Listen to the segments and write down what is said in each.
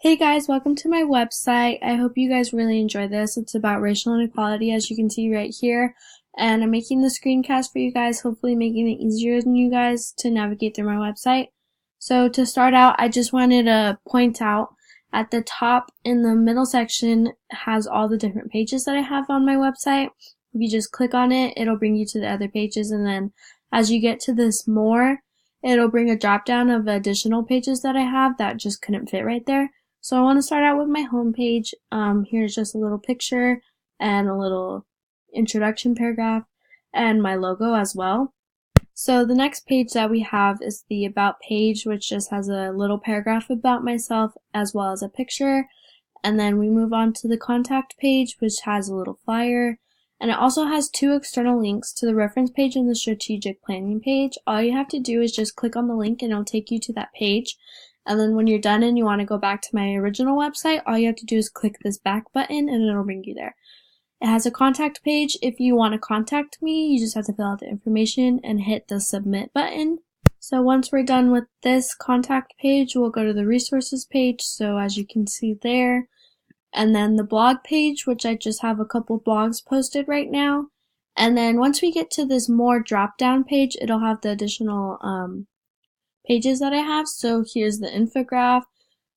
Hey guys, welcome to my website. I hope you guys really enjoy this. It's about racial inequality, as you can see right here. And I'm making the screencast for you guys, hopefully making it easier on you guys to navigate through my website. So to start out, I just wanted to point out at the top in the middle section has all the different pages that I have on my website. If you just click on it, it'll bring you to the other pages, and then as you get to this more, it'll bring a drop down of additional pages that I have that just couldn't fit right there. So I want to start out with my home page. Here's just a little picture and a little introduction paragraph and my logo as well. So the next page that we have is the About page, which just has a little paragraph about myself as well as a picture. And then we move on to the Contact page, which has a little flyer. And it also has two external links to the reference page and the strategic planning page. All you have to do is just click on the link and it'll take you to that page. And then when you're done and you want to go back to my original website, all you have to do is click this back button and it'll bring you there. It has a contact page. If you want to contact me, you just have to fill out the information and hit the submit button. So once we're done with this contact page, we'll go to the resources page. So as you can see there, and then the blog page, which I just have a couple blogs posted right now. And then once we get to this more drop down page, it'll have the additional pages that I have. So here's the infographic.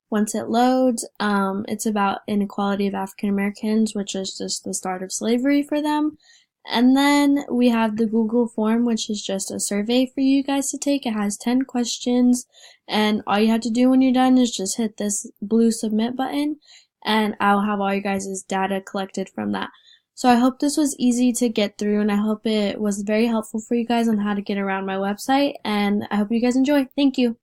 Once it loads, it's about inequality of African Americans, which is just the start of slavery for them. And then we have the Google form, which is just a survey for you guys to take. It has 10 questions, and all you have to do when you're done is just hit this blue submit button, and I'll have all you guys' data collected from that. So I hope this was easy to get through, and I hope it was very helpful for you guys on how to get around my website, and I hope you guys enjoy. Thank you.